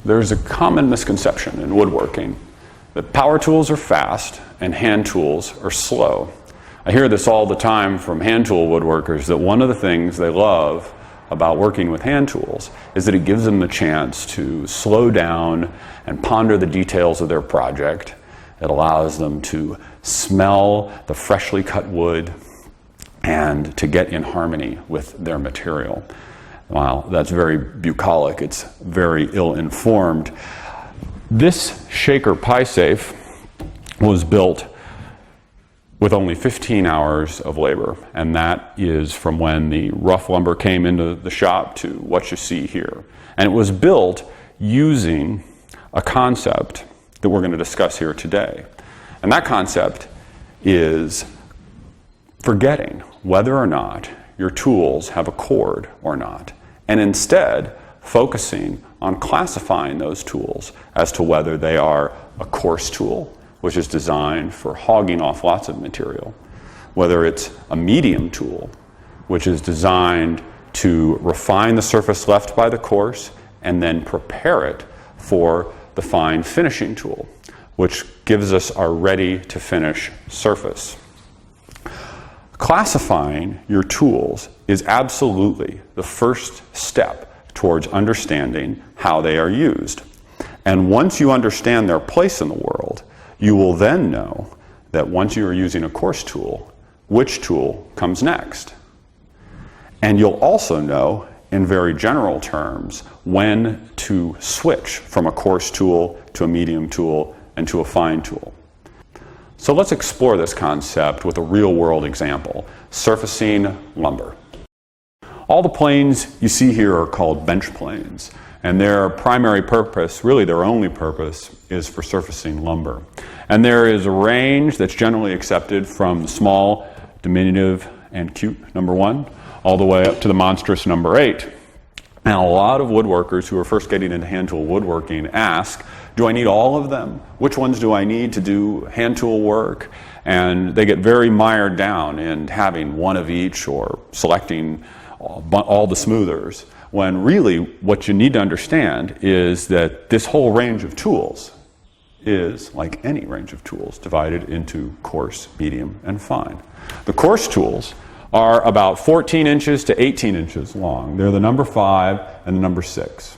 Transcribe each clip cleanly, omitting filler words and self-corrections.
There's a common misconception in woodworking that power tools are fast and hand tools are slow. I hear this all the time from hand tool woodworkers, that one of the things they love about working with hand tools is that it gives them the chance to slow down and ponder the details of their project. It allows them to smell the freshly cut wood and to get in harmony with their material. While that's very bucolic, it's very ill-informed. This shaker pie safe was built with only 15 hours of labor, and that is from when the rough lumber came into the shop to what you see here. And it was built using a concept that we're going to discuss here today. And that concept is forgetting whether or not your tools have a cord or not, and instead focusing on classifying those tools as to whether they are a coarse tool, which is designed for hogging off lots of material, whether it's a medium tool, which is designed to refine the surface left by the coarse and then prepare it for the fine finishing tool, which gives us our ready-to-finish surface. Classifying your tools is absolutely the first step towards understanding how they are used. And once you understand their place in the world, you will then know that once you are using a coarse tool, which tool comes next. And you'll also know, in very general terms, when to switch from a coarse tool to a medium tool and to a fine tool. So let's explore this concept with a real-world example, surfacing lumber. All the planes you see here are called bench planes, and their primary purpose, really their only purpose, is for surfacing lumber. And there is a range that's generally accepted from the small, diminutive, and cute number 1, all the way up to the monstrous number 8. And a lot of woodworkers who are first getting into hand tool woodworking ask, do I need all of them? Which ones do I need to do hand tool work? And they get very mired down in having one of each or selecting all the smoothers, when really what you need to understand is that this whole range of tools is, like any range of tools, divided into coarse, medium, and fine. The coarse tools are about 14 inches to 18 inches long. They're the number 5 and the number 6.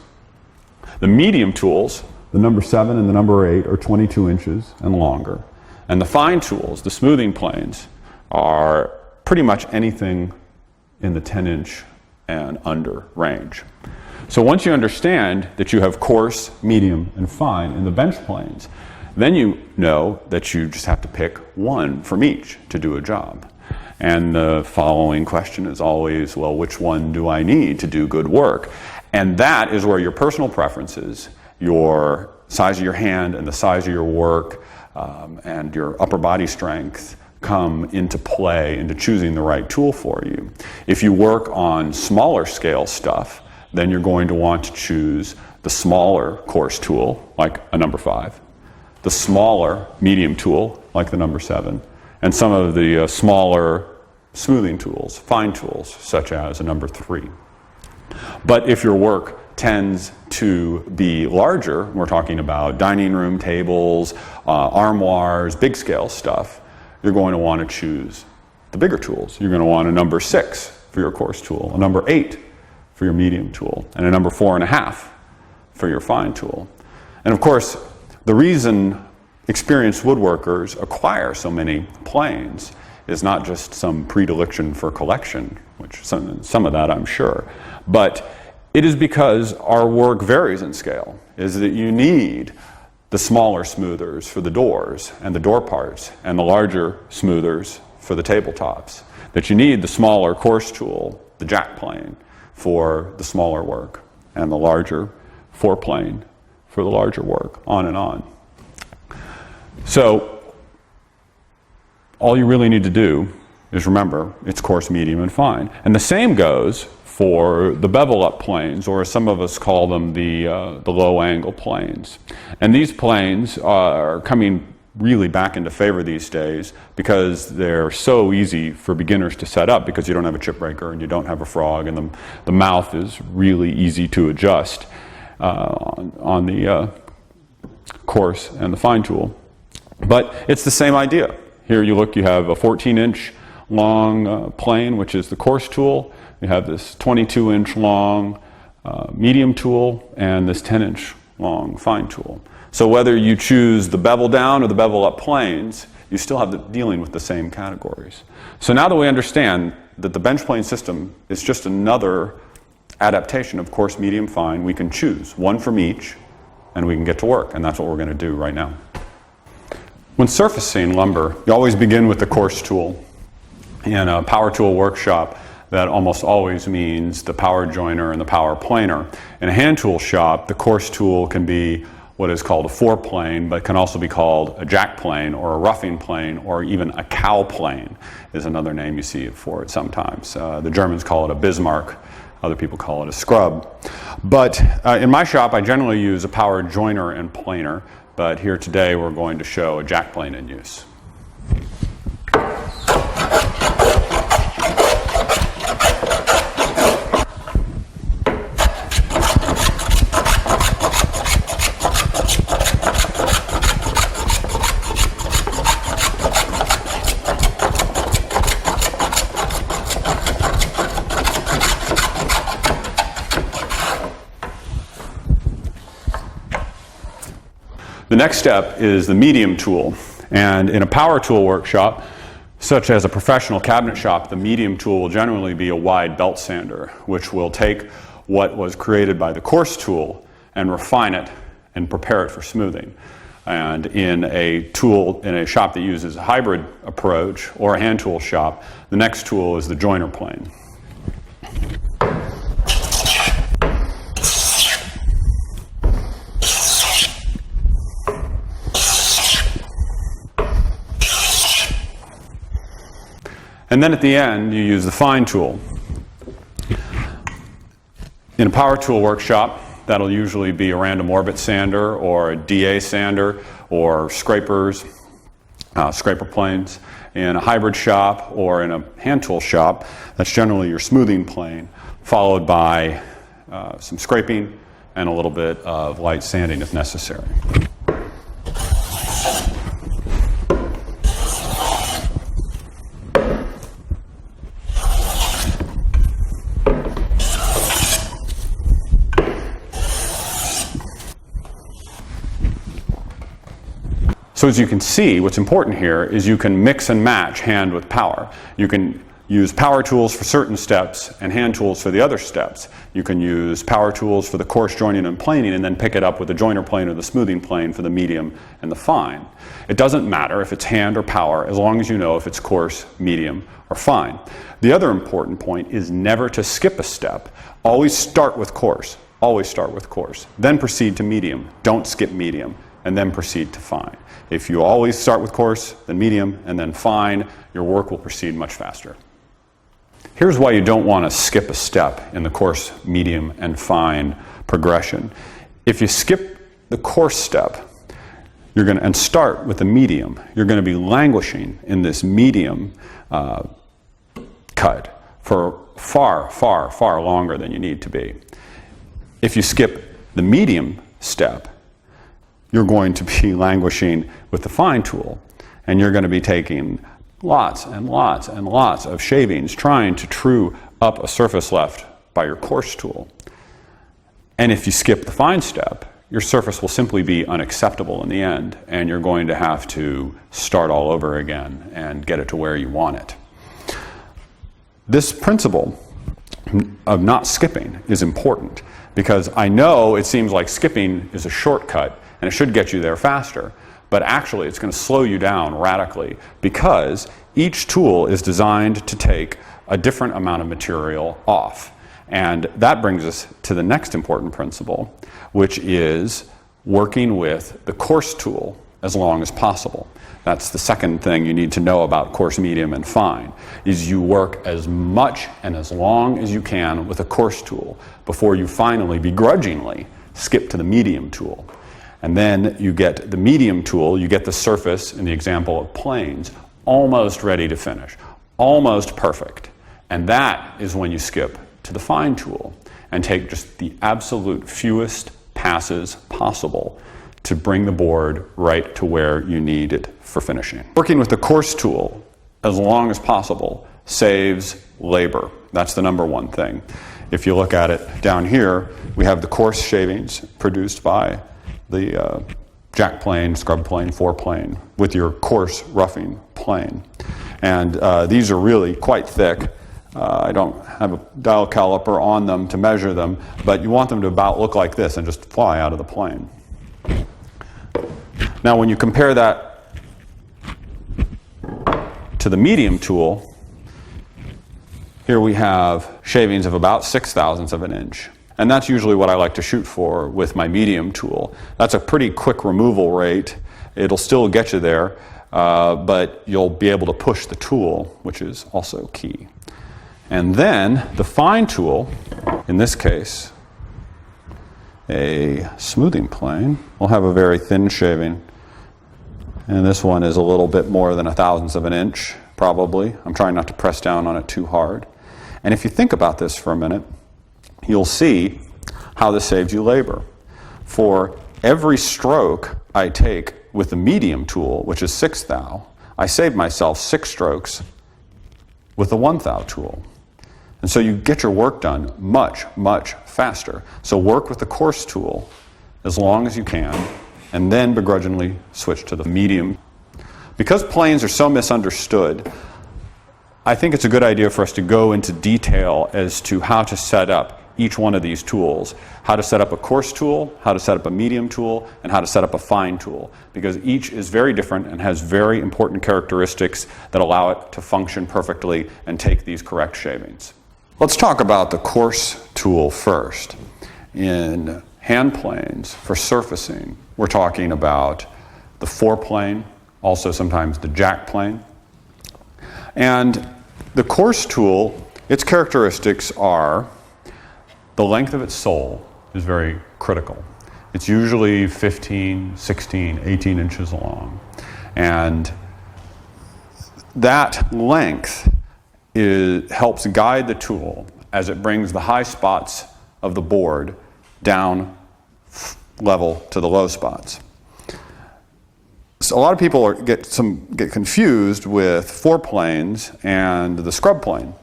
The medium tools, the number 7 and the number 8, are 22 inches and longer. And the fine tools, the smoothing planes, are pretty much anything in the 10-inch and under range. So once you understand that you have coarse, medium, and fine in the bench planes, then you know that you just have to pick one from each to do a job. And the following question is always, well, which one do I need to do good work? And that is where your personal preferences, your size of your hand and the size of your work, and your upper body strength come into play into choosing the right tool for you. If you work on smaller scale stuff, then you're going to want to choose the smaller coarse tool, like a number 5, the smaller medium tool, like the number 7, and some of the smaller smoothing tools, fine tools, such as a number 3. But if your work tends to be larger, we're talking about dining room tables, armoires, big scale stuff, you're going to want to choose the bigger tools. You're going to want a number 6 for your coarse tool, a number 8 for your medium tool, and a number 4.5 for your fine tool. And of course, the reason experienced woodworkers acquire so many planes is not just some predilection for collection, which some of that I'm sure, but it is because our work varies in scale, is that you need the smaller smoothers for the doors and the door parts, and the larger smoothers for the tabletops. That you need the smaller coarse tool, the jack plane, for the smaller work, and the larger foreplane for the larger work, on and on. So all you really need to do is remember it's coarse, medium, and fine. And the same goes for the bevel up planes, or some of us call them the low angle planes. And these planes are coming really back into favor these days because they're so easy for beginners to set up, because you don't have a chip breaker and you don't have a frog, and the mouth is really easy to adjust. on the coarse and the fine tool. But it's the same idea. Here you look, you have a 14-inch long plane, which is the coarse tool. You have this 22-inch long medium tool and this 10-inch long fine tool. So whether you choose the bevel down or the bevel up planes, you still have dealing with the same categories. So now that we understand that the bench plane system is just another adaptation of coarse, medium, fine, we can choose one from each and we can get to work, and that's what we're going to do right now. When surfacing lumber, you always begin with the coarse tool. In a power tool workshop, that almost always means the power joiner and the power planer. In a hand tool shop, the coarse tool can be what is called a four-plane, but can also be called a jack plane or a roughing plane or even a cow plane is another name you see for it sometimes. The Germans call it a Bismarck. Other people call it a scrub. But in my shop, I generally use a power joiner and planer, but here today we're going to show a jack plane in use. The next step is the medium tool, and in a power tool workshop, such as a professional cabinet shop, the medium tool will generally be a wide belt sander, which will take what was created by the coarse tool and refine it and prepare it for smoothing. And in a shop that uses a hybrid approach or a hand tool shop, the next tool is the joiner plane. And then at the end, you use the fine tool. In a power tool workshop, that'll usually be a random orbit sander or a DA sander or scrapers, scraper planes. In a hybrid shop or in a hand tool shop, that's generally your smoothing plane, followed by some scraping and a little bit of light sanding if necessary. So as you can see, what's important here is you can mix and match hand with power. You can use power tools for certain steps and hand tools for the other steps. You can use power tools for the coarse joining and planing and then pick it up with the joiner plane or the smoothing plane for the medium and the fine. It doesn't matter if it's hand or power as long as you know if it's coarse, medium, or fine. The other important point is never to skip a step. Always start with coarse. Always start with coarse. Then proceed to medium. Don't skip medium. And then proceed to fine. If you always start with coarse, then medium, and then fine, your work will proceed much faster. Here's why you don't want to skip a step in the coarse, medium, and fine progression. If you skip the coarse step and start with the medium, you're going to be languishing in this medium cut for far, far, far longer than you need to be. If you skip the medium step, you're going to be languishing with the fine tool, and you're going to be taking lots and lots and lots of shavings trying to true up a surface left by your coarse tool. And if you skip the fine step, your surface will simply be unacceptable in the end, and you're going to have to start all over again and get it to where you want it. This principle of not skipping is important because I know it seems like skipping is a shortcut and it should get you there faster, but actually it's going to slow you down radically because each tool is designed to take a different amount of material off. And that brings us to the next important principle, which is working with the coarse tool as long as possible. That's the second thing you need to know about coarse, medium, and fine, is you work as much and as long as you can with a coarse tool before you finally begrudgingly skip to the medium tool. And then you get the medium tool, you get the surface, in the example of planes, almost ready to finish, almost perfect. And that is when you skip to the fine tool and take just the absolute fewest passes possible to bring the board right to where you need it for finishing. Working with the coarse tool as long as possible saves labor. That's the number one thing. If you look at it down here, we have the coarse shavings produced by the jack plane, scrub plane, foreplane with your coarse roughing plane. And these are really quite thick. I don't have a dial caliper on them to measure them, but you want them to about look like this and just fly out of the plane. Now when you compare that to the medium tool, here we have shavings of about 6/1000 of an inch. And that's usually what I like to shoot for with my medium tool. That's a pretty quick removal rate. It'll still get you there, but you'll be able to push the tool, which is also key. And then the fine tool, in this case, a smoothing plane, will have a very thin shaving. And this one is a little bit more than 1/1000 of an inch, probably. I'm trying not to press down on it too hard. And if you think about this for a minute, you'll see how this saves you labor. For every stroke I take with the medium tool, which is 6 thou, I save myself 6 strokes with the 1 thou tool. And so you get your work done much, much faster. So work with the coarse tool as long as you can, and then begrudgingly switch to the medium. Because planes are so misunderstood, I think it's a good idea for us to go into detail as to how to set up each one of these tools. How to set up a coarse tool, how to set up a medium tool, and how to set up a fine tool. Because each is very different and has very important characteristics that allow it to function perfectly and take these correct shavings. Let's talk about the coarse tool first. In hand planes for surfacing, we're talking about the foreplane, also sometimes the jack plane. And the coarse tool, its characteristics are the length of its sole is very critical. It's usually 15, 16, 18 inches long. And that length helps guide the tool as it brings the high spots of the board down level to the low spots. So a lot of people get confused with foreplanes and the scrub plane.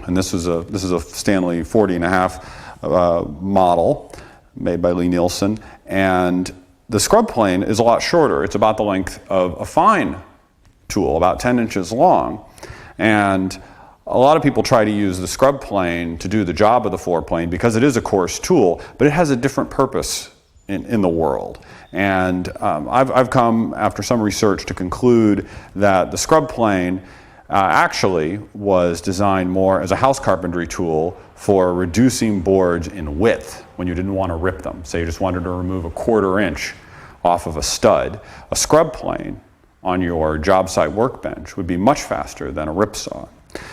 And this is a Stanley 40.5 model made by Lee Nielsen. And the scrub plane is a lot shorter. It's about the length of a fine tool, about 10 inches long. And a lot of people try to use the scrub plane to do the job of the foreplane because it is a coarse tool, but it has a different purpose in the world. And I've come after some research to conclude that the scrub plane actually was designed more as a house carpentry tool for reducing boards in width when you didn't want to rip them. Say you just wanted to remove a 1/4 inch off of a stud. A scrub plane on your job site workbench would be much faster than a rip saw.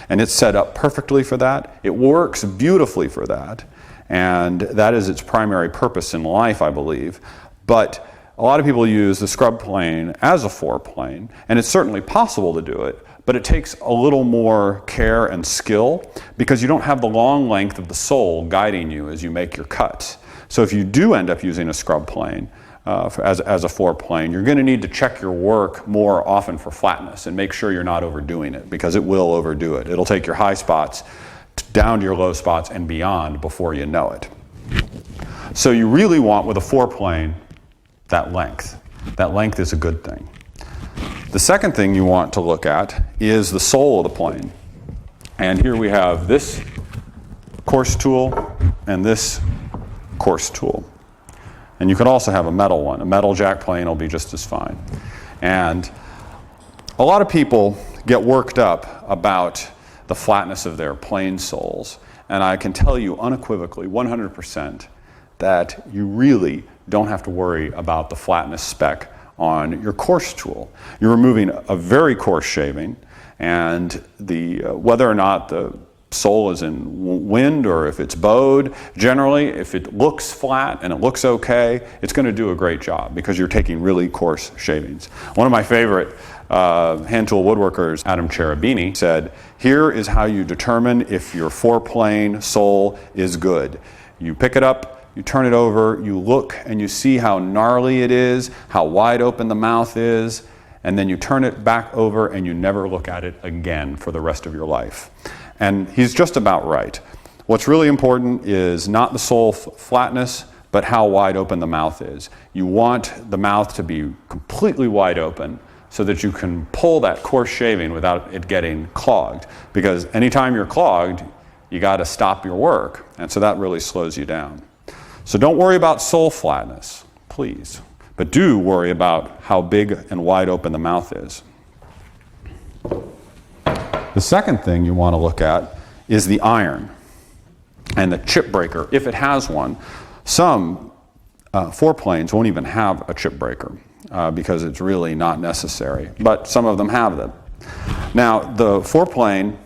And it's set up perfectly for that. It works beautifully for that. And that is its primary purpose in life, I believe. But a lot of people use the scrub plane as a foreplane, and it's certainly possible to do it, but it takes a little more care and skill because you don't have the long length of the sole guiding you as you make your cuts. So if you do end up using a scrub plane as a foreplane, you're going to need to check your work more often for flatness and make sure you're not overdoing it because it will overdo it. It'll take your high spots down to your low spots and beyond before you know it. So you really want with a foreplane that length. That length is a good thing. The second thing you want to look at is the sole of the plane. And here we have this coarse tool and this coarse tool. And you could also have a metal one. A metal jack plane will be just as fine. And a lot of people get worked up about the flatness of their plane soles. And I can tell you unequivocally, 100%, that you really don't have to worry about the flatness spec on your coarse tool. You're removing a very coarse shaving, and whether or not the sole is in wind or if it's bowed, generally, if it looks flat and it looks okay, it's going to do a great job because you're taking really coarse shavings. One of my favorite hand tool woodworkers, Adam Cherubini, said, "Here is how you determine if your foreplane sole is good. You pick it up, you turn it over, you look and you see how gnarly it is, how wide open the mouth is, and then you turn it back over and you never look at it again for the rest of your life. And he's just about right. What's really important is not the sole flatness, but how wide open the mouth is. You want the mouth to be completely wide open so that you can pull that coarse shaving without it getting clogged. Because anytime you're clogged, you got to stop your work. And so that really slows you down. So don't worry about sole flatness, please. But do worry about how big and wide open the mouth is. The second thing you want to look at is the iron and the chip breaker, if it has one. Some foreplanes won't even have a chip breaker because it's really not necessary, but some of them have them. Now, the foreplane,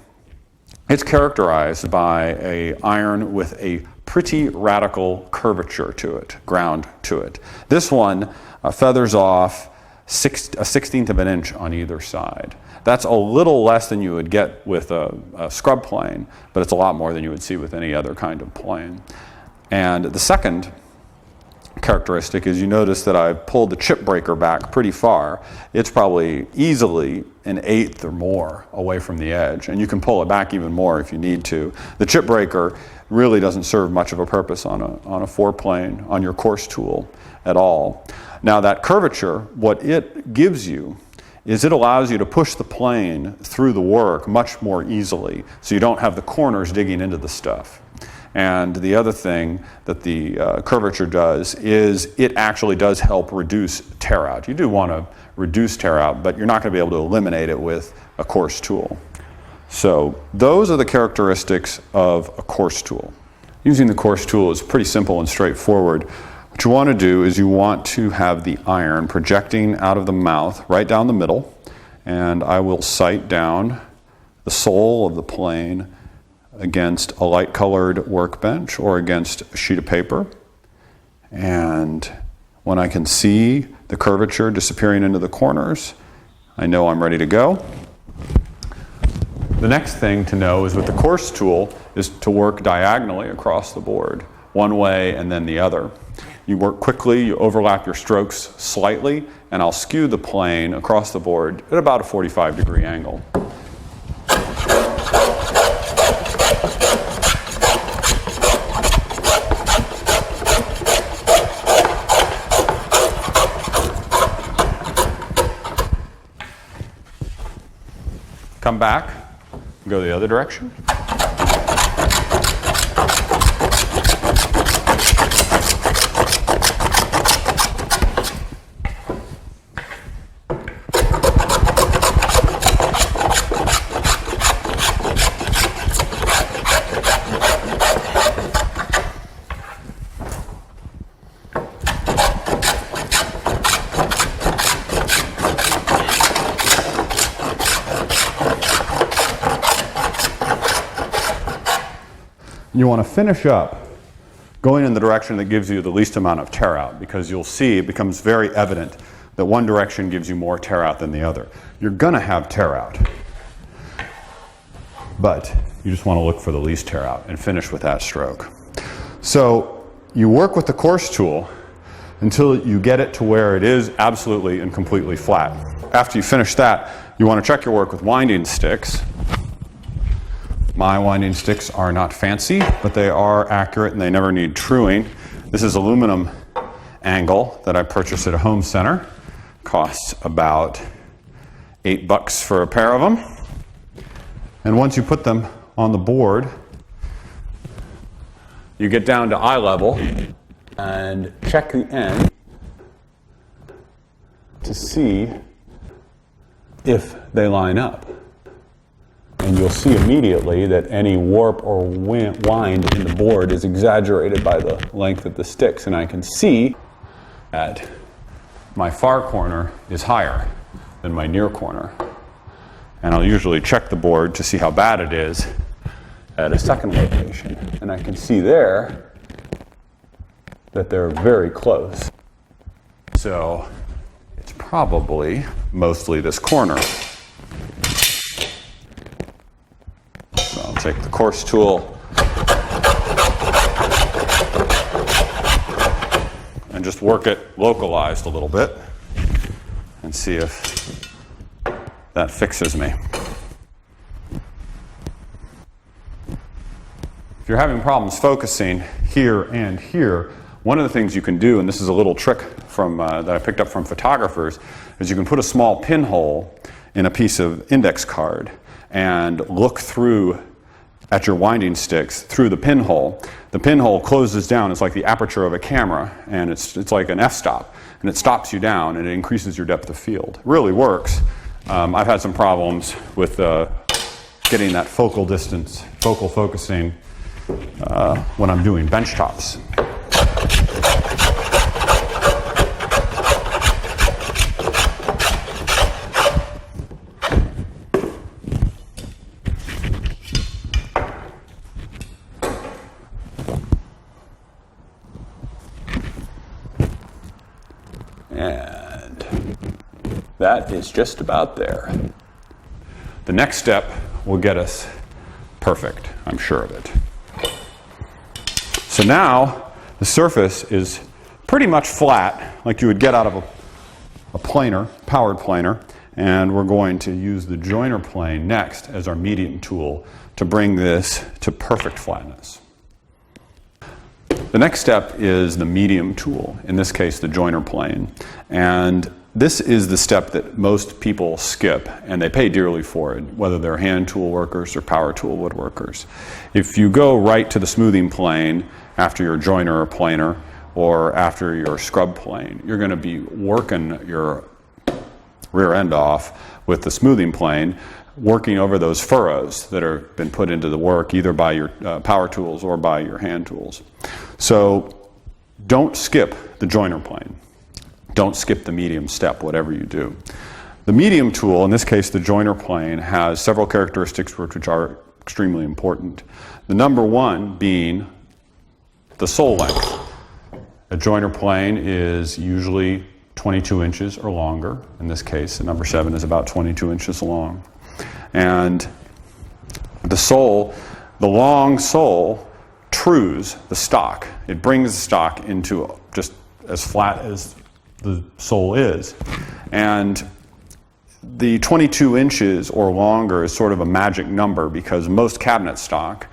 it's characterized by an iron with a pretty radical curvature to it, ground to it. This one feathers off a 1/16 of an inch on either side. That's a little less than you would get with a scrub plane, but it's a lot more than you would see with any other kind of plane. And the second characteristic is you notice that I've pulled the chip breaker back pretty far. It's probably easily an 1/8 or more away from the edge, and you can pull it back even more if you need to. The chip breaker really doesn't serve much of a purpose on a foreplane, on your coarse tool at all. Now that curvature, what it gives you is it allows you to push the plane through the work much more easily, so you don't have the corners digging into the stuff. And the other thing that the curvature does is it actually does help reduce tear out. You do want to reduce tear out, but you're not going to be able to eliminate it with a coarse tool. So those are the characteristics of a coarse tool. Using the coarse tool is pretty simple and straightforward. What you want to do is you want to have the iron projecting out of the mouth right down the middle, and I will sight down the sole of the plane against a light colored workbench or against a sheet of paper. And when I can see the curvature disappearing into the corners, I know I'm ready to go. The next thing to know is with the coarse tool is to work diagonally across the board, one way and then the other. You work quickly, you overlap your strokes slightly, and I'll skew the plane across the board at about a 45-degree angle. Come back, go the other direction. You want to finish up going in the direction that gives you the least amount of tear out, because you'll see it becomes very evident that one direction gives you more tear out than the other. You're going to have tear out, but you just want to look for the least tear out and finish with that stroke. So you work with the coarse tool until you get it to where it is absolutely and completely flat. After you finish that, you want to check your work with winding sticks. My winding sticks are not fancy, but they are accurate and they never need truing. This is aluminum angle that I purchased at a home center. Costs about $8 for a pair of them. And once you put them on the board, you get down to eye level and check the end to see if they line up. And you'll see immediately that any warp or wind in the board is exaggerated by the length of the sticks. And I can see that my far corner is higher than my near corner. And I'll usually check the board to see how bad it is at a second location. And I can see there that they're very close. So it's probably mostly this corner. Take the coarse tool, and just work it localized a little bit and see if that fixes me. If you're having problems focusing here and here, one of the things you can do, and this is a little trick from that I picked up from photographers, is you can put a small pinhole in a piece of index card and look through at your winding sticks through the pinhole. The pinhole closes down. It's like the aperture of a camera, and it's like an f-stop, and it stops you down and it increases your depth of field. It really works. I've had some problems with getting that focal distance, focal focusing when I'm doing bench tops. And that is just about there. The next step will get us perfect, I'm sure of it. So now the surface is pretty much flat, like you would get out of a planer, powered planer, and we're going to use the joiner plane next as our medium tool to bring this to perfect flatness. The next step is the medium tool, in this case the joiner plane, and this is the step that most people skip, and they pay dearly for it, whether they're hand tool workers or power tool woodworkers. If you go right to the smoothing plane after your joiner or planer or after your scrub plane, you're going to be working your rear end off with the smoothing plane, working over those furrows that have been put into the work either by your power tools or by your hand tools. So don't skip the joiner plane. Don't skip the medium step, whatever you do. The medium tool, in this case the joiner plane, has several characteristics which are extremely important. The number one being the sole length. A joiner plane is usually 22 inches or longer. In this case, the number 7 is about 22 inches long. And the sole, the long sole, trues the stock. It brings the stock into just as flat as the sole is. And the 22 inches or longer is sort of a magic number because most cabinet stock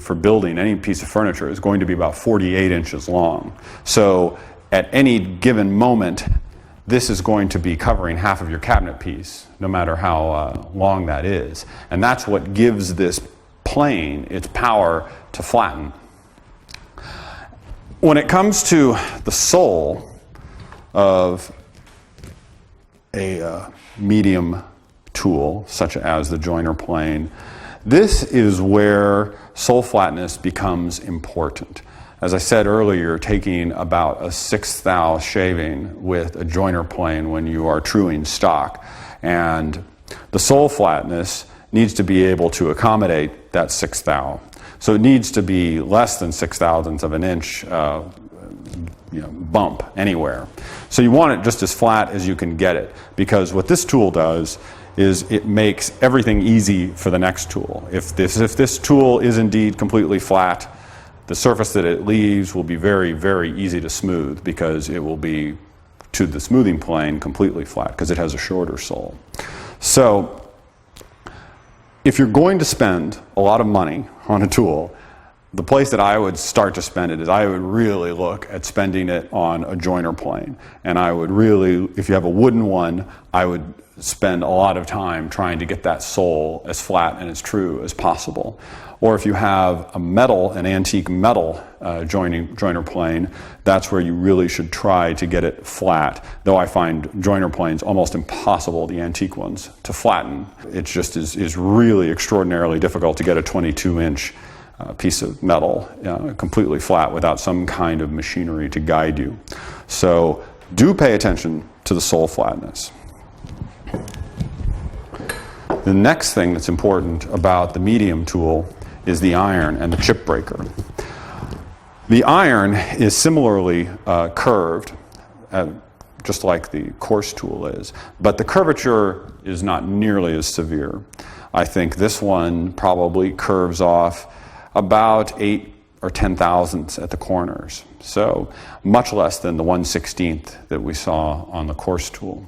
for building any piece of furniture is going to be about 48 inches long. So at any given moment, this is going to be covering half of your cabinet piece, no matter how long that is. And that's what gives this plane its power to flatten. When it comes to the sole of a medium tool, such as the joiner plane, this is where sole flatness becomes important. As I said earlier, taking about a 1/6 thou shaving with a joiner plane when you are truing stock. And the sole flatness needs to be able to accommodate that 1/6 thou. So it needs to be less than 6/1000 of an inch bump anywhere. So you want it just as flat as you can get it, because what this tool does is it makes everything easy for the next tool. If this tool is indeed completely flat, the surface that it leaves will be very, very easy to smooth because it will be to the smoothing plane completely flat because it has a shorter sole. So if you're going to spend a lot of money on a tool, the place that I would start to spend it is I would really look at spending it on a joiner plane. And I would really, if you have a wooden one, I would spend a lot of time trying to get that sole as flat and as true as possible. Or if you have a metal, an antique metal joiner plane, that's where you really should try to get it flat. Though I find joiner planes almost impossible, the antique ones, to flatten. It just is really extraordinarily difficult to get a 22-inch piece of metal completely flat without some kind of machinery to guide you. So do pay attention to the sole flatness. The next thing that's important about the medium tool is the iron and the chip breaker. The iron is similarly curved, just like the coarse tool is, but the curvature is not nearly as severe. I think this one probably curves off about 8 or 10,000ths at the corners. So much less than the 1/16th that we saw on the Coarse tool.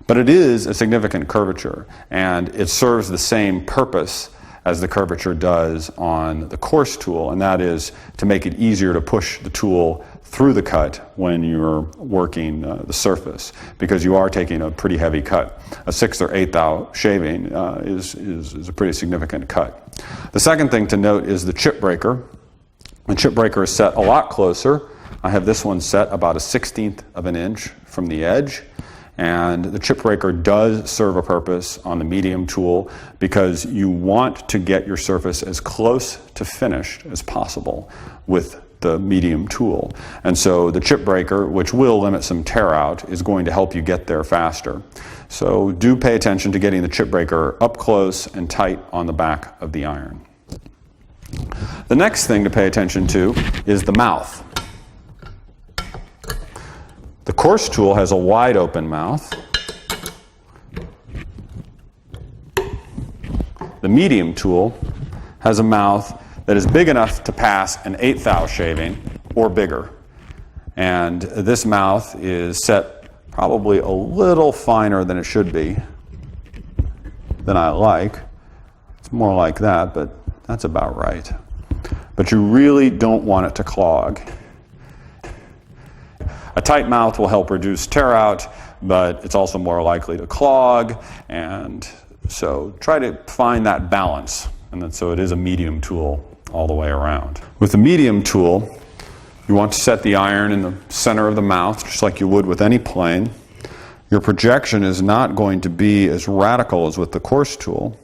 But it is a significant curvature, and it serves the same purpose as the curvature does on the Coarse tool, and that is to make it easier to push the tool through the cut when you're working the surface, because you are taking a pretty heavy cut. A 1/6 or 1/8 thou shaving is a pretty significant cut. The second thing to note is the chip breaker. The chip breaker is set a lot closer. I have this one set about a 1/16th of an inch from the edge. And the chip breaker does serve a purpose on the medium tool because you want to get your surface as close to finished as possible with the medium tool. And so the chip breaker, which will limit some tear out, is going to help you get there faster. So do pay attention to getting the chip breaker up close and tight on the back of the iron. The next thing to pay attention to is the mouth. The Coarse tool has a wide open mouth. The medium tool has a mouth that is big enough to pass an 1/8 thou shaving or bigger. And this mouth is set probably a little finer than it should be, than I like. It's more like that, but that's about right. But you really don't want it to clog. A tight mouth will help reduce tear out, but it's also more likely to clog, and so try to find that balance, and then so it is a medium tool all the way around. With the medium tool, you want to set the iron in the center of the mouth, just like you would with any plane. Your projection is not going to be as radical as with the Coarse tool,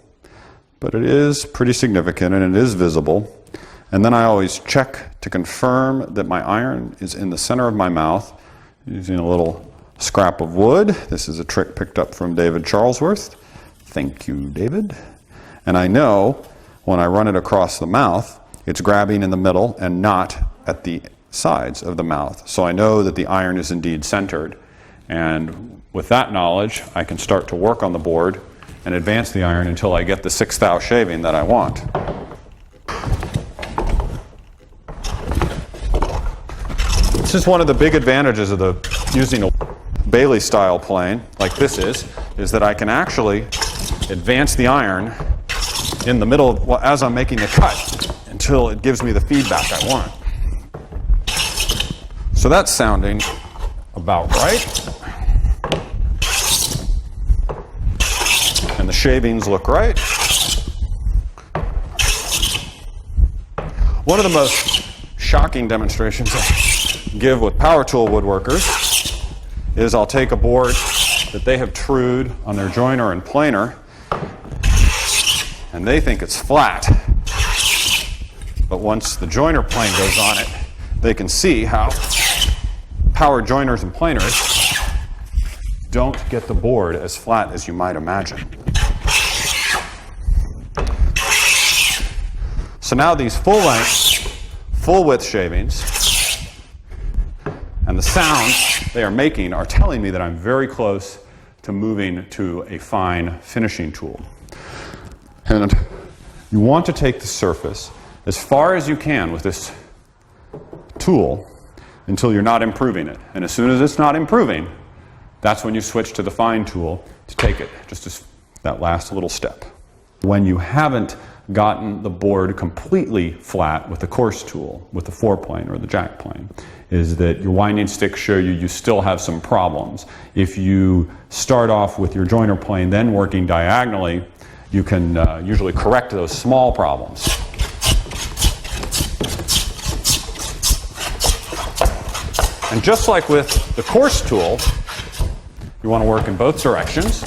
but it is pretty significant and it is visible. And then I always check to confirm that my iron is in the center of my mouth using a little scrap of wood. This is a trick picked up from David Charlesworth. Thank you, David. And I know when I run it across the mouth, it's grabbing in the middle and not at the sides of the mouth. So I know that the iron is indeed centered. And with that knowledge, I can start to work on the board and advance the iron until I get the 1/6 thou shaving that I want. This is one of the big advantages of using a Bailey style plane like this is that I can actually advance the iron in the middle as I'm making the cut until it gives me the feedback I want. So that's sounding about right. And the shavings look right. One of the most shocking demonstrations I give with power tool woodworkers is I'll take a board that they have trued on their joiner and planer, and they think it's flat. But once the joiner plane goes on it, they can see how power joiners and planers don't get the board as flat as you might imagine. So now these full-length, full-width shavings and the sounds they are making are telling me that I'm very close to moving to a fine finishing tool. And you want to take the surface as far as you can with this tool until you're not improving it. And as soon as it's not improving, that's when you switch to the fine tool to take it, just as that last little step. When you haven't gotten the board completely flat with the Coarse tool, with the foreplane or the jack plane, is that your winding sticks show you still have some problems. If you start off with your joiner plane, then working diagonally, you can usually correct those small problems. And just like with the Coarse tool, you want to work in both directions.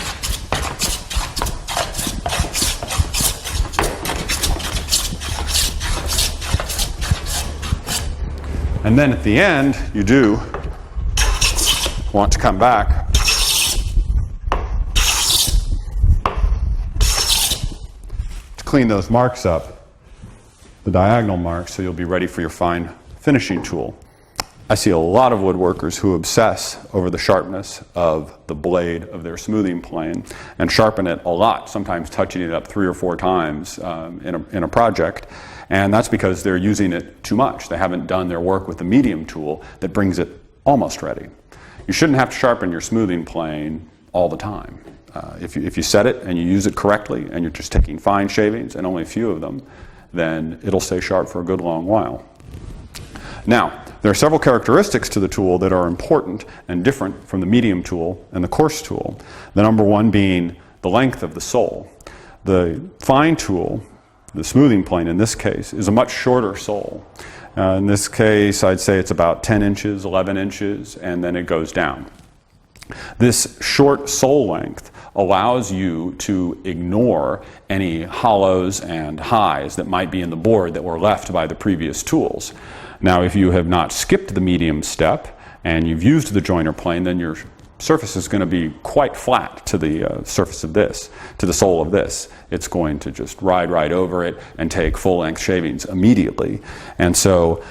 And then at the end, you do want to come back to clean those marks up, the diagonal marks, so you'll be ready for your fine finishing tool. I see a lot of woodworkers who obsess over the sharpness of the blade of their smoothing plane and sharpen it a lot, sometimes touching it up 3 or 4 times in a project. And that's because they're using it too much. They haven't done their work with the medium tool that brings it almost ready. You shouldn't have to sharpen your smoothing plane all the time. If you set it and you use it correctly and you're just taking fine shavings and only a few of them, then it'll stay sharp for a good long while. Now, there are several characteristics to the tool that are important and different from the medium tool and the coarse tool. The number one being the length of the sole. The fine tool, the smoothing plane in this case, is a much shorter sole. In this case, I'd say it's about 10 inches, 11 inches, and then it goes down. This short sole length allows you to ignore any hollows and highs that might be in the board that were left by the previous tools. Now, if you have not skipped the medium step and you've used the joiner plane, then your surface is going to be quite flat to the surface of this, to the sole of this. It's going to just ride right over it and take full-length shavings immediately. And so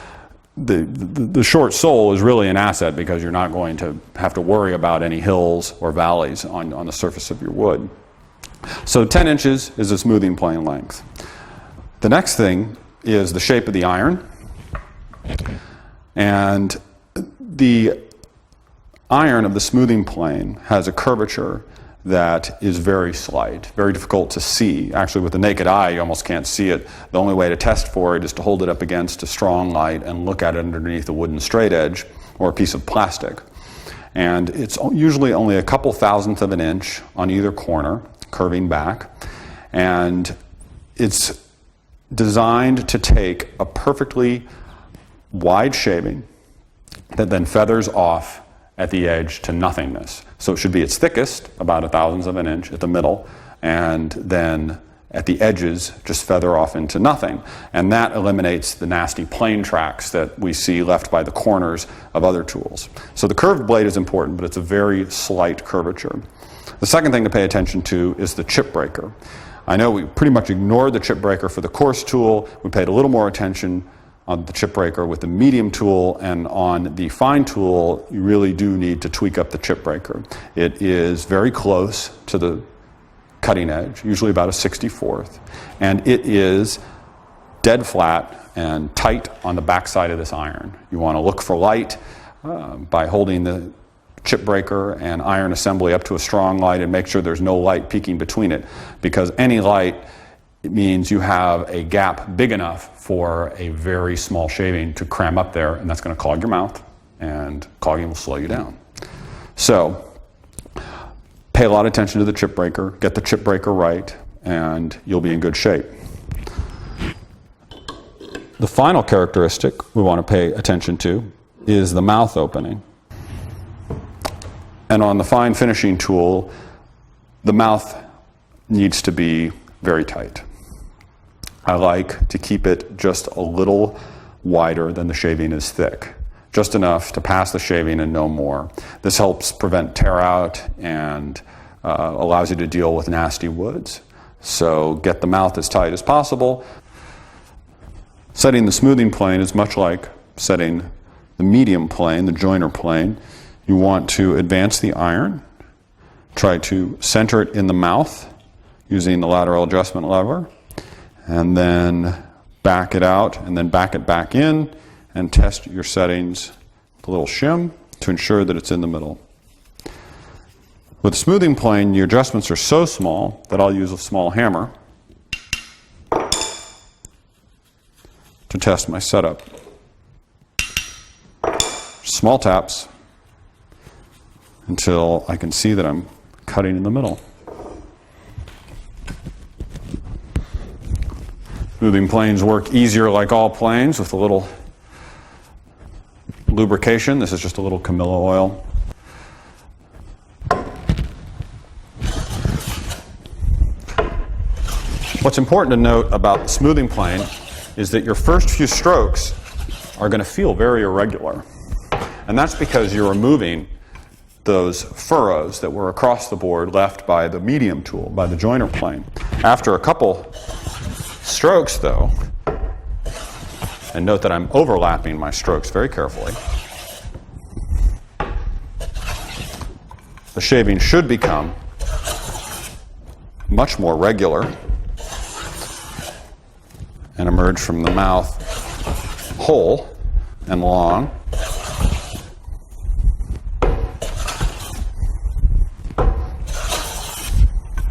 the short sole is really an asset because you're not going to have to worry about any hills or valleys on the surface of your wood. So 10 inches is a smoothing plane length. The next thing is the shape of the iron. And the iron of the smoothing plane has a curvature that is very slight, very difficult to see. Actually, with the naked eye, you almost can't see it. The only way to test for it is to hold it up against a strong light and look at it underneath a wooden straight edge or a piece of plastic. And it's usually only a couple thousandths of an inch on either corner, curving back. And it's designed to take a perfectly wide shaving that then feathers off at the edge to nothingness. So it should be its thickest, about 1/1000th of an inch at the middle, and then at the edges just feather off into nothing. And that eliminates the nasty plane tracks that we see left by the corners of other tools. So the curved blade is important, but it's a very slight curvature. The second thing to pay attention to is the chip breaker. I know we pretty much ignored the chip breaker for the coarse tool. We paid a little more attention on the chip breaker with the medium tool, and on the fine tool, you really do need to tweak up the chip breaker. It is very close to the cutting edge, usually about a 64th, and it is dead flat and tight on the backside of this iron. You want to look for light by holding the chip breaker and iron assembly up to a strong light and make sure there's no light peeking between it, because any light, it means you have a gap big enough for a very small shaving to cram up there, and that's going to clog your mouth, and clogging will slow you down. So pay a lot of attention to the chip breaker, get the chip breaker right, and you'll be in good shape. The final characteristic we want to pay attention to is the mouth opening. And on the fine finishing tool, the mouth needs to be very tight. I like to keep it just a little wider than the shaving is thick, just enough to pass the shaving and no more. This helps prevent tear out and allows you to deal with nasty woods. So get the mouth as tight as possible. Setting the smoothing plane is much like setting the medium plane, the joiner plane. You want to advance the iron, try to center it in the mouth using the lateral adjustment lever, and then back it out, and then back it back in, and test your settings with a little shim to ensure that it's in the middle. With the smoothing plane, your adjustments are so small that I'll use a small hammer to test my setup. Small taps until I can see that I'm cutting in the middle. Smoothing planes work easier like all planes with a little lubrication. This is just a little Camilla oil. What's important to note about the smoothing plane is that your first few strokes are going to feel very irregular. And that's because you're removing those furrows that were across the board left by the medium tool, by the joiner plane. After a couple strokes, though, and note that I'm overlapping my strokes very carefully, the shaving should become much more regular and emerge from the mouth whole and long.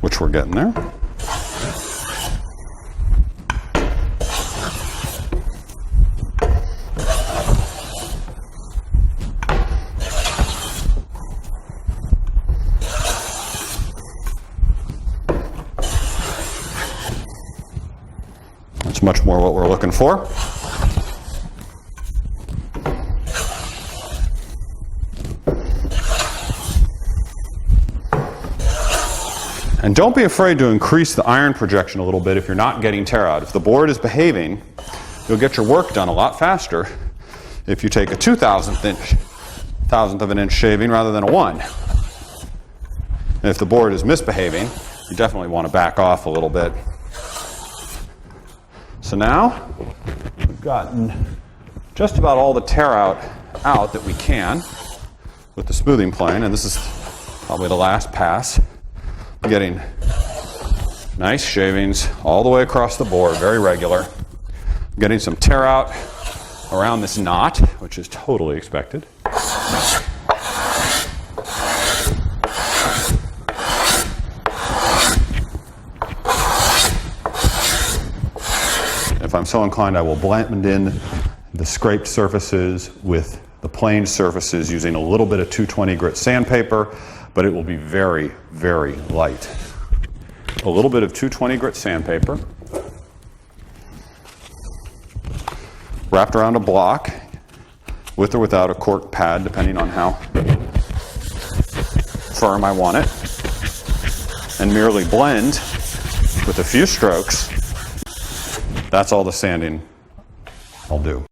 Which we're getting there. That's much more what we're looking for. And don't be afraid to increase the iron projection a little bit if you're not getting tear out. If the board is behaving, you'll get your work done a lot faster if you take a 2,000th of an inch shaving rather than a 1. And if the board is misbehaving, you definitely want to back off a little bit. So now we've gotten just about all the tear out that we can with the smoothing plane, and this is probably the last pass. Getting nice shavings all the way across the board, very regular. Getting some tear out around this knot, which is totally expected. If I'm so inclined, I will blend in the scraped surfaces with the planed surfaces using a little bit of 220 grit sandpaper, but it will be very, very light. A little bit of 220 grit sandpaper, wrapped around a block, with or without a cork pad, depending on how firm I want it, and merely blend with a few strokes. That's all the sanding I'll do.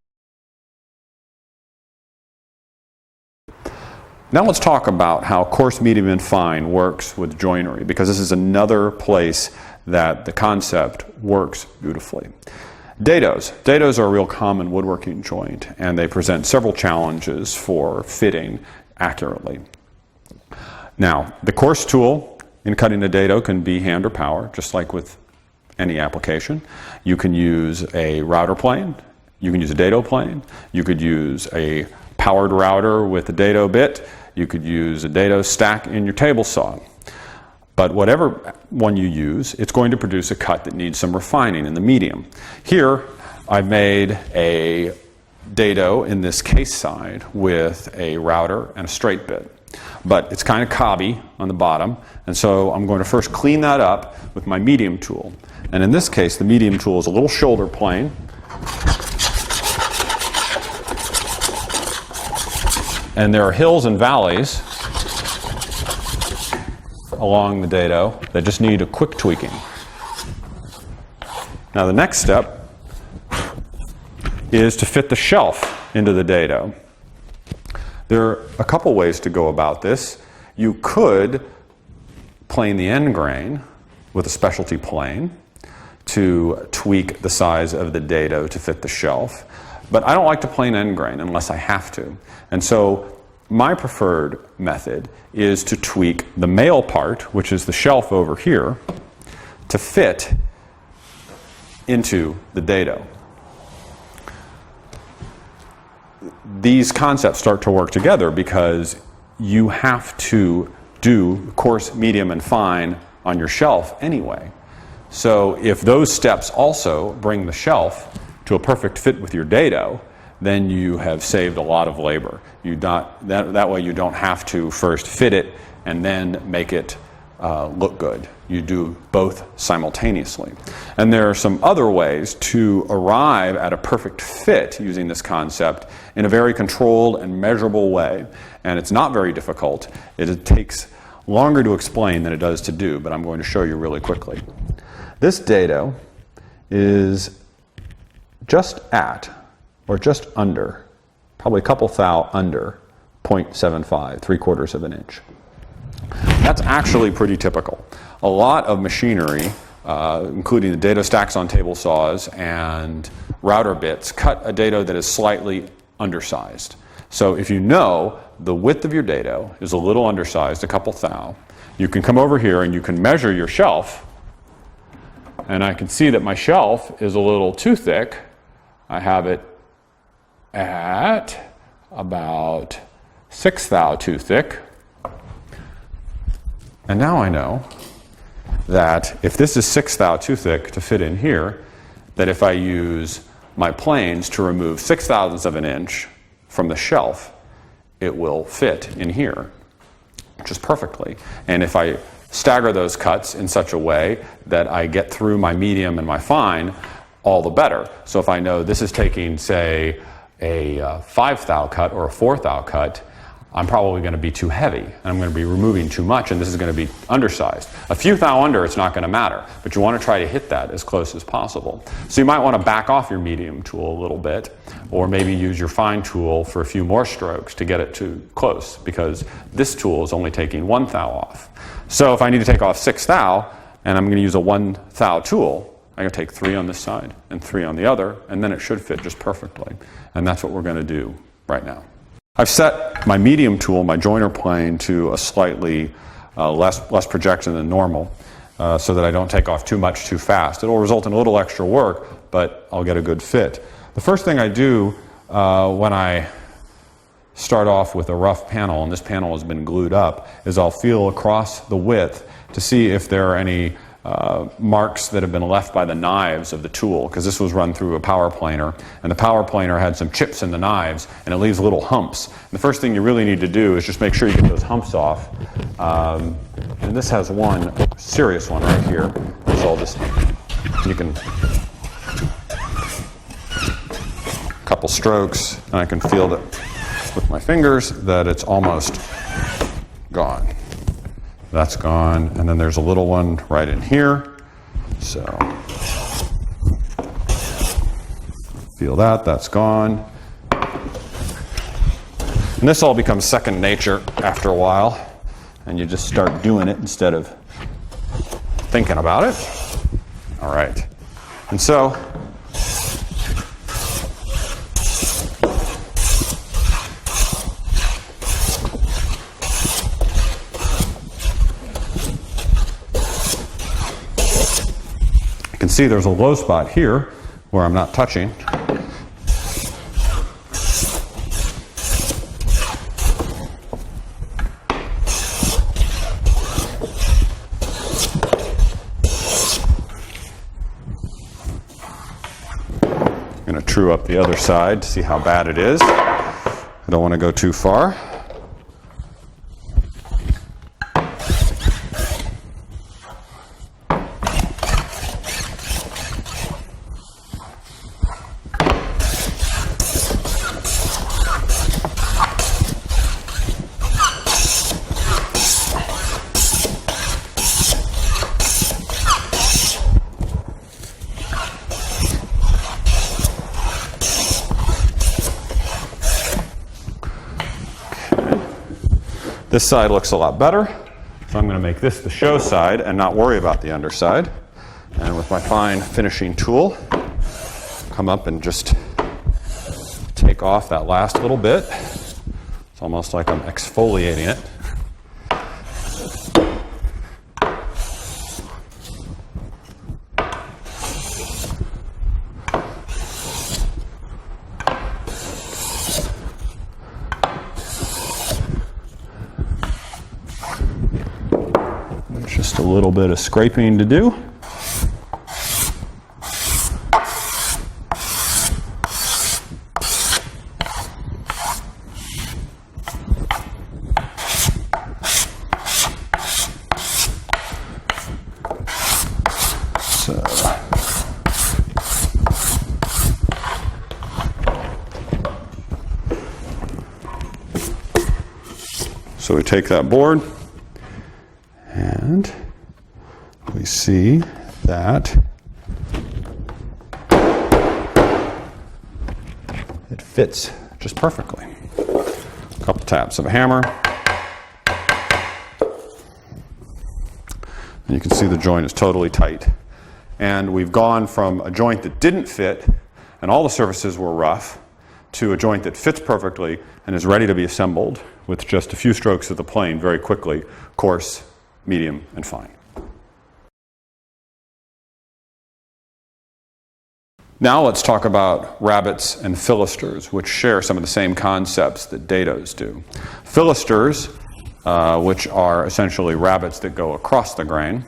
Now let's talk about how coarse, medium, and fine works with joinery, because this is another place that the concept works beautifully. Dados. Dados are a real common woodworking joint, and they present several challenges for fitting accurately. Now, the coarse tool in cutting a dado can be hand or power, just like with any application. You can use a router plane, you can use a dado plane, you could use a powered router with a dado bit, you could use a dado stack in your table saw. But whatever one you use, it's going to produce a cut that needs some refining in the medium. Here, I've made a dado in this case side with a router and a straight bit. But it's kind of cobby on the bottom, and so I'm going to first clean that up with my medium tool. And in this case, the medium tool is a little shoulder plane. And there are hills and valleys along the dado that just need a quick tweaking. Now the next step is to fit the shelf into the dado. There are a couple ways to go about this. You could plane the end grain with a specialty plane to tweak the size of the dado to fit the shelf. But I don't like to plane end grain unless I have to. And so my preferred method is to tweak the male part, which is the shelf over here, to fit into the dado. These concepts start to work together because you have to do coarse, medium, and fine on your shelf anyway. So if those steps also bring the shelf to a perfect fit with your dado, then you have saved a lot of labor. That way you don't have to first fit it and then make it look good. You do both simultaneously. And there are some other ways to arrive at a perfect fit using this concept in a very controlled and measurable way. And it's not very difficult. It takes longer to explain than it does to do, but I'm going to show you really quickly. This dado is just at, or just under, probably a couple thou under 0.75, 3/4 of an inch. That's actually pretty typical. A lot of machinery, including the dado stacks on table saws and router bits, cut a dado that is slightly undersized. So if you know the width of your dado is a little undersized, a couple thou, you can come over here and you can measure your shelf, and I can see that my shelf is a little too thick. I have it at about 6 thou too thick. And now I know that if this is 6 thou too thick to fit in here, that if I use my planes to remove 6/1000ths of an inch from the shelf, it will fit in here just perfectly. And if I stagger those cuts in such a way that I get through my medium and my fine, all the better. So if I know this is taking, say, a 5 thou cut or a 4 thou cut, I'm probably going to be too heavy, and I'm going to be removing too much, and this is going to be undersized. A few thou under, it's not going to matter, but you want to try to hit that as close as possible. So you might want to back off your medium tool a little bit, or maybe use your fine tool for a few more strokes to get it too close, because this tool is only taking 1 thou off. So if I need to take off 6 thou, and I'm going to use a 1 thou tool, I'm going to take 3 on this side and 3 on the other, and then it should fit just perfectly. And that's what we're going to do right now. I've set my medium tool, my joiner plane, to a slightly less projection than normal, so that I don't take off too much too fast. It'll result in a little extra work, but I'll get a good fit. The first thing I do when I start off with a rough panel, and this panel has been glued up, is I'll feel across the width to see if there are any marks that have been left by the knives of the tool, because this was run through a power planer, and the power planer had some chips in the knives, and it leaves little humps. And the first thing you really need to do is just make sure you get those humps off. And this has one serious one right here. So I'll just, you can, a couple strokes, and I can feel that with my fingers that it's almost gone. That's gone, and then there's a little one right in here. So feel that, that's gone. And this all becomes second nature after a while, and you just start doing it instead of thinking about it. All right. And so you can see there's a low spot here where I'm not touching. I'm going to true up the other side to see how bad it is. I don't want to go too far. This side looks a lot better, so I'm going to make this the show side and not worry about the underside. And with my fine finishing tool, come up and just take off that last little bit. It's almost like I'm exfoliating it. Just a little bit of scraping to do. So we take that board, and we see that it fits just perfectly. A couple taps of a hammer, and you can see the joint is totally tight. And we've gone from a joint that didn't fit and all the surfaces were rough to a joint that fits perfectly and is ready to be assembled with just a few strokes of the plane very quickly, coarse, medium, and fine. Now let's talk about rabbets and philisters, which share some of the same concepts that dados do. Philisters, which are essentially rabbets that go across the grain,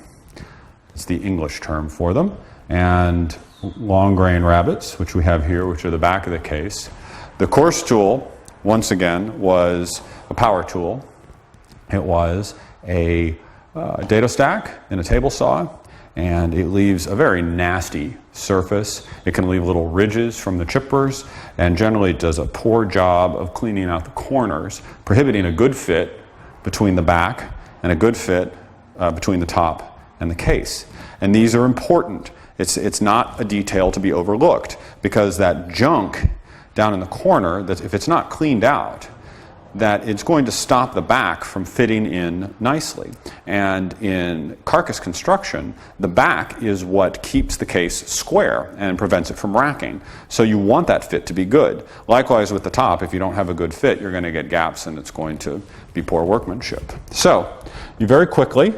it's the English term for them, and long grain rabbets, which we have here, which are the back of the case. The coarse tool, once again, was a power tool. It was a dado stack and a table saw, and it leaves a very nasty surface. It can leave little ridges from the chippers, and generally does a poor job of cleaning out the corners, prohibiting a good fit between the back and a good fit between the top and the case. And these are important. It's not a detail to be overlooked, because that junk down in the corner, that if it's not cleaned out, that it's going to stop the back from fitting in nicely. And in carcass construction, the back is what keeps the case square and prevents it from racking. So you want that fit to be good. Likewise with the top, if you don't have a good fit, you're going to get gaps and it's going to be poor workmanship. So you very quickly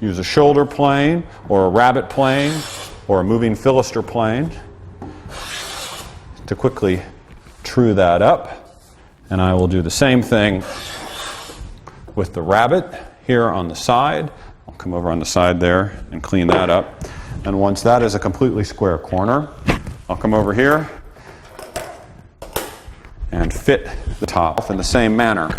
use a shoulder plane or a rabbet plane or a moving philister plane to quickly true that up. And I will do the same thing with the rabbet here on the side. I'll come over on the side there and clean that up. And once that is a completely square corner, I'll come over here and fit the top in the same manner.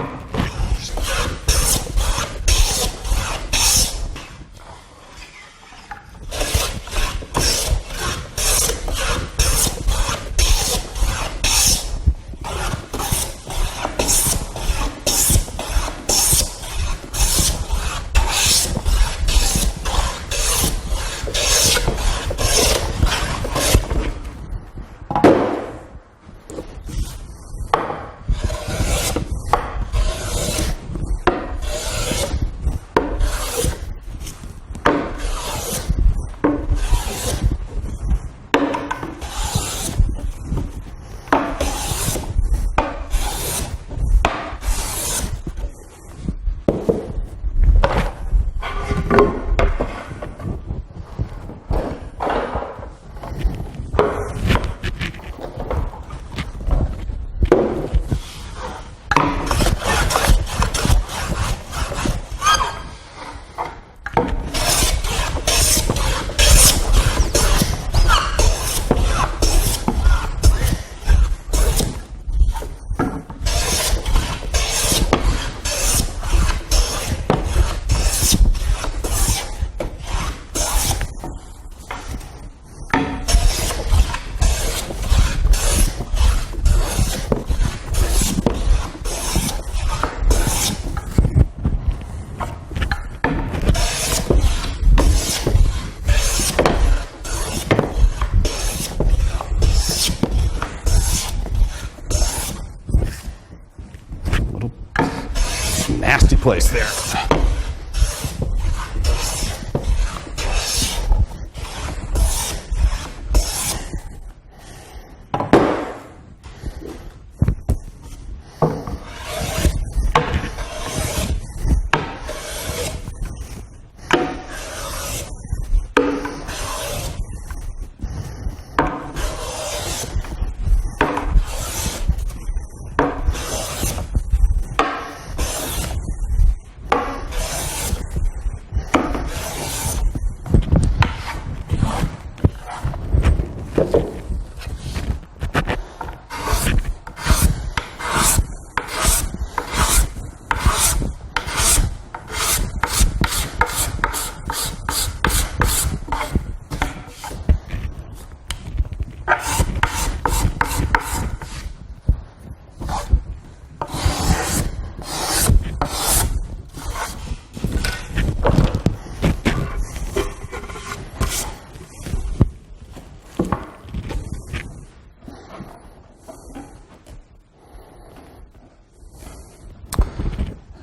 Nasty place there.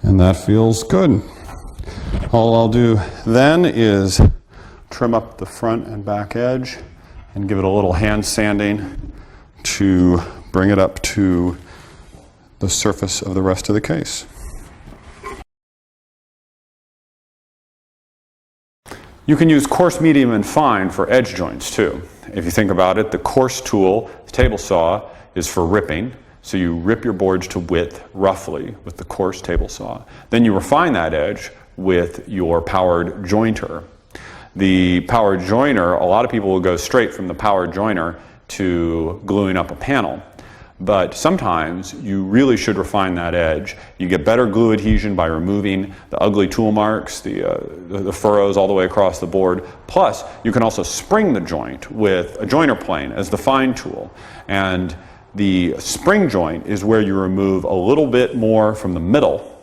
And that feels good. All I'll do then is trim up the front and back edge and give it a little hand sanding to bring it up to the surface of the rest of the case. You can use coarse, medium, and fine for edge joints too. If you think about it, the coarse tool, the table saw, is for ripping. So you rip your boards to width roughly with the coarse table saw. Then you refine that edge with your powered jointer. The powered joiner, a lot of people will go straight from the powered joiner to gluing up a panel. But sometimes you really should refine that edge. You get better glue adhesion by removing the ugly tool marks, the furrows all the way across the board. Plus, you can also spring the joint with a joiner plane as the fine tool. And the spring joint is where you remove a little bit more from the middle,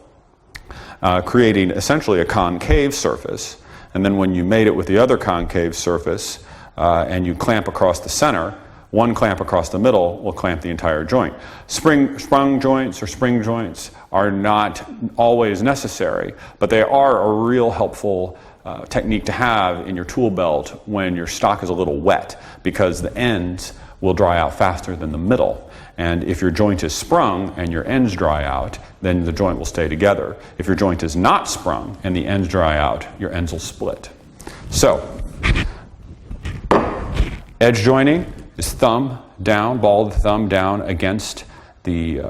creating essentially a concave surface. And then when you mate it with the other concave surface and you clamp across the center, one clamp across the middle will clamp the entire joint. Sprung joints or spring joints are not always necessary, but they are a real helpful technique to have in your tool belt when your stock is a little wet, because the ends will dry out faster than the middle. And if your joint is sprung and your ends dry out, then the joint will stay together. If your joint is not sprung and the ends dry out, your ends will split. So, edge joining is thumb down, ball of the thumb down against the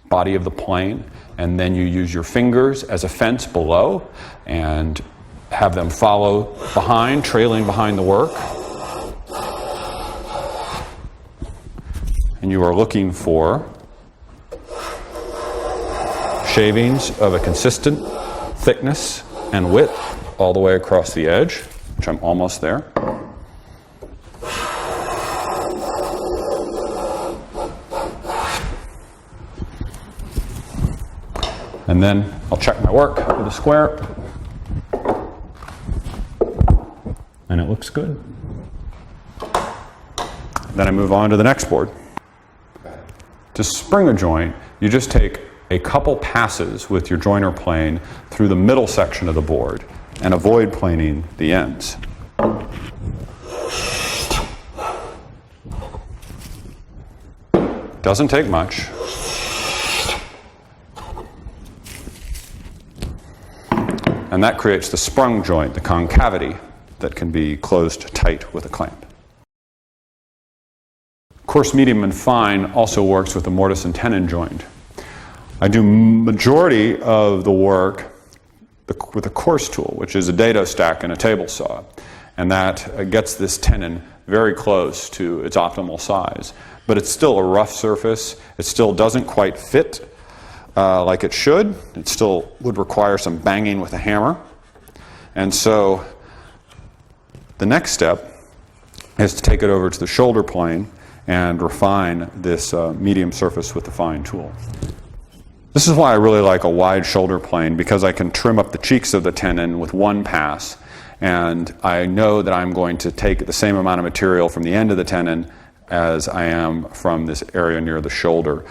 body of the plane, and then you use your fingers as a fence below and have them follow behind, trailing behind the work. And you are looking for shavings of a consistent thickness and width all the way across the edge, which I'm almost there. And then I'll check my work with a square. And it looks good. Then I move on to the next board. To spring a joint, you just take a couple passes with your joiner plane through the middle section of the board and avoid planing the ends. Doesn't take much. And that creates the sprung joint, the concavity, that can be closed tight with a clamp. Coarse, medium, and fine also works with the mortise and tenon joint. I do majority of the work with a coarse tool, which is a dado stack and a table saw. And that gets this tenon very close to its optimal size. But it's still a rough surface. It still doesn't quite fit like it should. It still would require some banging with a hammer. And so the next step is to take it over to the shoulder plane and refine this medium surface with the fine tool. This is why I really like a wide shoulder plane, because I can trim up the cheeks of the tenon with one pass, and I know that I'm going to take the same amount of material from the end of the tenon as I am from this area near the shoulder.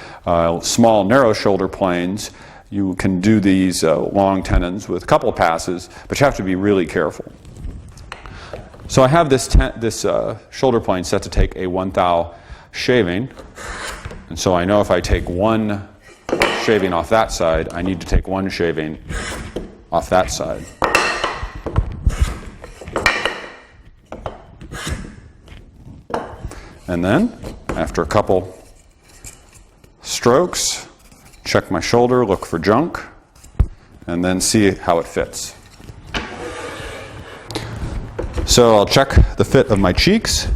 Small, narrow shoulder planes, you can do these long tenons with a couple of passes, but you have to be really careful. So I have this shoulder plane set to take a 1/1000 shaving, and so I know if I take one shaving off that side, I need to take one shaving off that side. And then, after a couple strokes, check my shoulder, look for junk, and then see how it fits. So I'll check the fit of my cheeks.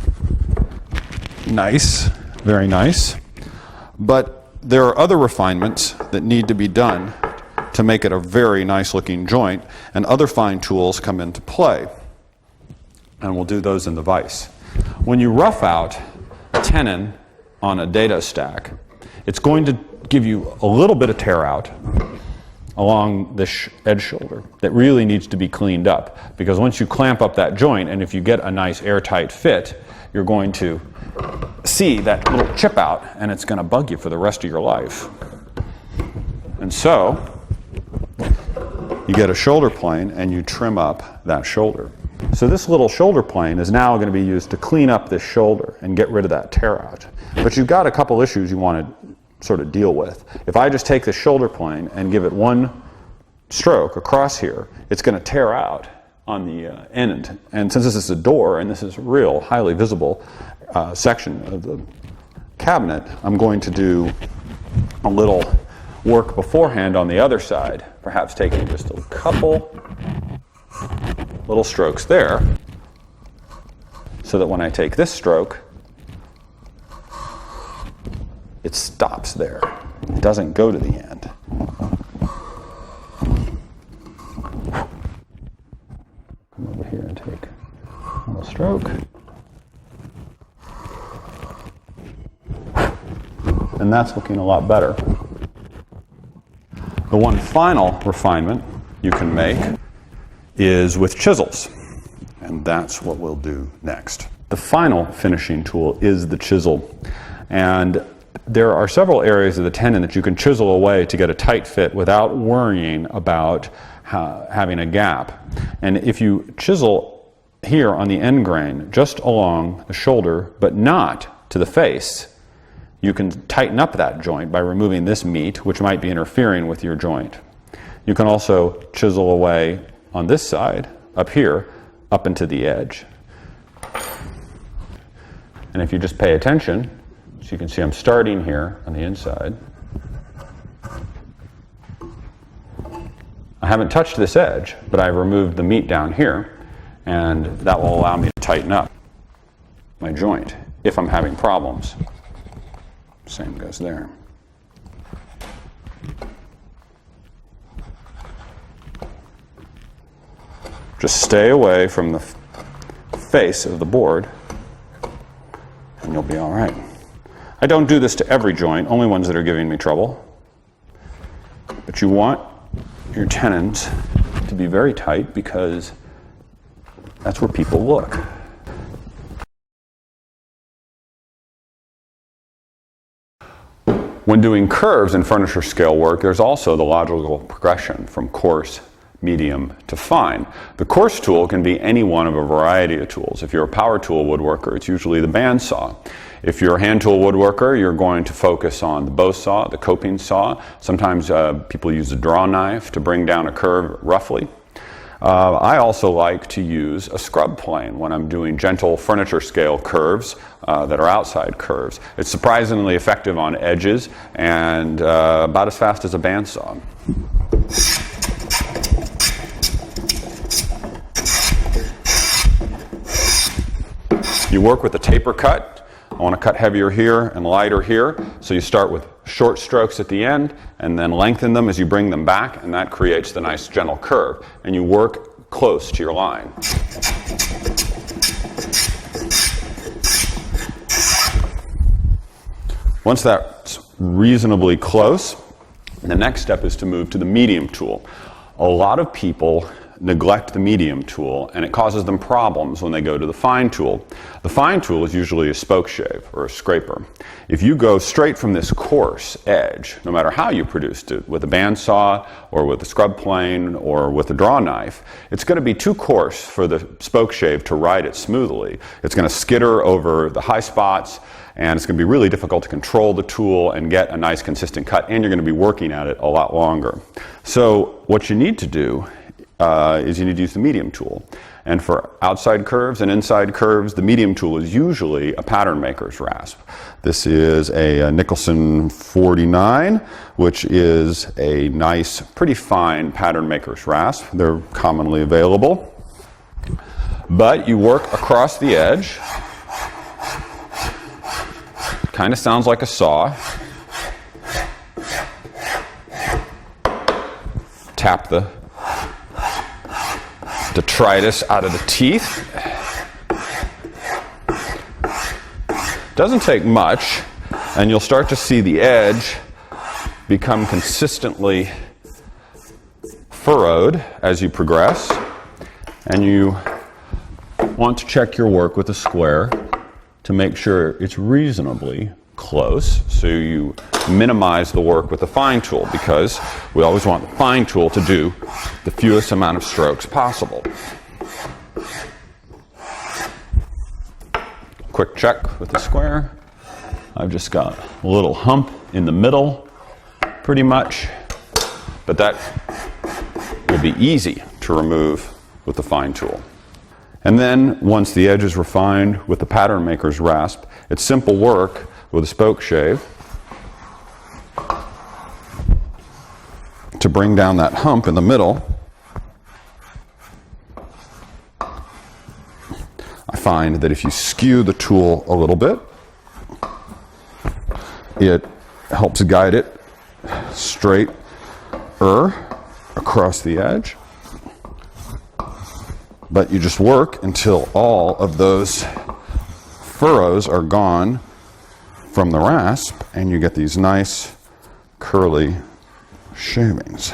Nice, very nice. But there are other refinements that need to be done to make it a very nice looking joint, and other fine tools come into play. And we'll do those in the vise. When you rough out a tenon on a dado stack, it's going to give you a little bit of tear out along the edge shoulder that really needs to be cleaned up, because once you clamp up that joint, and if you get a nice airtight fit, you're going to see that little chip out, and it's going to bug you for the rest of your life. And so you get a shoulder plane and you trim up that shoulder. So this little shoulder plane is now going to be used to clean up this shoulder and get rid of that tear out. But you've got a couple issues you want to sort of deal with. If I just take the shoulder plane and give it one stroke across here, it's going to tear out on the end. And since this is a door and this is a real highly visible section of the cabinet, I'm going to do a little work beforehand on the other side, perhaps taking just a couple little strokes there, so that when I take this stroke, it stops there. It doesn't go to the end. Come over here and take a little stroke. And that's looking a lot better. The one final refinement you can make is with chisels, and that's what we'll do next. The final finishing tool is the chisel, and there are several areas of the tendon that you can chisel away to get a tight fit without worrying about having a gap. And if you chisel here on the end grain, just along the shoulder, but not to the face, you can tighten up that joint by removing this meat, which might be interfering with your joint. You can also chisel away on this side, up here, up into the edge. And if you just pay attention, so you can see I'm starting here on the inside. I haven't touched this edge, but I've removed the meat down here, and that will allow me to tighten up my joint if I'm having problems. Same goes there. Just stay away from the face of the board, and you'll be all right. I don't do this to every joint, only ones that are giving me trouble. But you want your tendons to be very tight because that's where people look. When doing curves in furniture scale work, there's also the logical progression from coarse, medium to fine. The coarse tool can be any one of a variety of tools. If you're a power tool woodworker, it's usually the bandsaw. If you're a hand tool woodworker, you're going to focus on the bow saw, the coping saw. Sometimes people use a draw knife to bring down a curve roughly. I also like to use a scrub plane when I'm doing gentle furniture scale curves that are outside curves. It's surprisingly effective on edges and about as fast as a bandsaw. You work with a taper cut. I want to cut heavier here and lighter here. So you start with short strokes at the end and then lengthen them as you bring them back, and that creates the nice gentle curve. And you work close to your line. Once that's reasonably close, the next step is to move to the medium tool. A lot of people neglect the medium tool, and it causes them problems when they go to the fine tool. The fine tool is usually a spoke shave or a scraper. If you go straight from this coarse edge, no matter how you produced it, with a bandsaw or with a scrub plane or with a draw knife, it's going to be too coarse for the spoke shave to ride it smoothly. It's going to skitter over the high spots, and it's going to be really difficult to control the tool and get a nice consistent cut, and you're going to be working at it a lot longer. So what you need to do is you need to use the medium tool. And for outside curves and inside curves, the medium tool is usually a pattern maker's rasp. This is a Nicholson 49, which is a nice, pretty fine pattern maker's rasp. They're commonly available. But you work across the edge. Kind of sounds like a saw. Tap the detritus out of the teeth. Doesn't take much, and you'll start to see the edge become consistently furrowed as you progress. And you want to check your work with a square to make sure it's reasonably close, so you minimize the work with the fine tool, because we always want the fine tool to do the fewest amount of strokes possible. Quick check with the square. I've just got a little hump in the middle, pretty much, but that will be easy to remove with the fine tool. And then, once the edge is refined with the pattern maker's rasp, it's simple work with a spoke shave to bring down that hump in the middle. I find that if you skew the tool a little bit, it helps guide it straight across the edge. But you just work until all of those furrows are gone from the rasp and you get these nice curly shavings.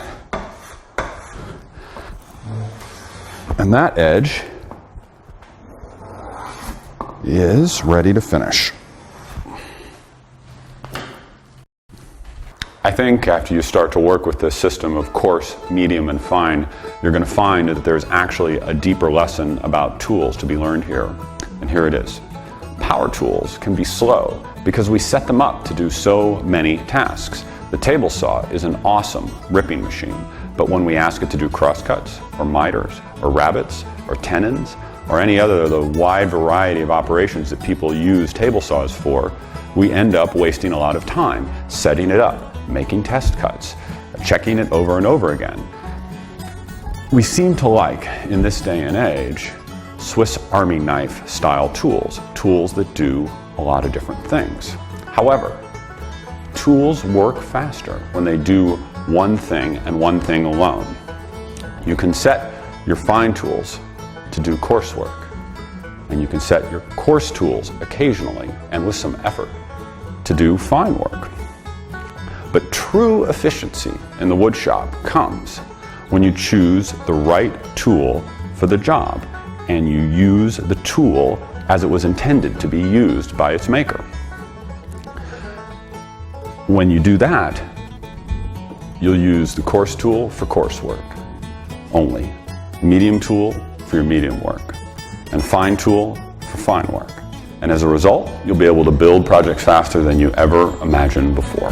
And that edge is ready to finish. I think after you start to work with this system of coarse, medium, and fine, you're going to find that there's actually a deeper lesson about tools to be learned here. And here it is. Power tools can be slow because we set them up to do so many tasks. The table saw is an awesome ripping machine, but when we ask it to do crosscuts, or miters, or rabbets, or tenons, or any other of the wide variety of operations that people use table saws for, we end up wasting a lot of time setting it up, making test cuts, checking it over and over again. We seem to like, in this day and age, Swiss Army knife style tools that do a lot of different things. However, tools work faster when they do one thing and one thing alone. You can set your fine tools to do coarse work, and you can set your coarse tools occasionally and with some effort to do fine work. But true efficiency in the wood shop comes when you choose the right tool for the job and you use the tool as it was intended to be used by its maker. When you do that, you'll use the coarse tool for coarse work only, medium tool for your medium work, and fine tool for fine work. And as a result, you'll be able to build projects faster than you ever imagined before.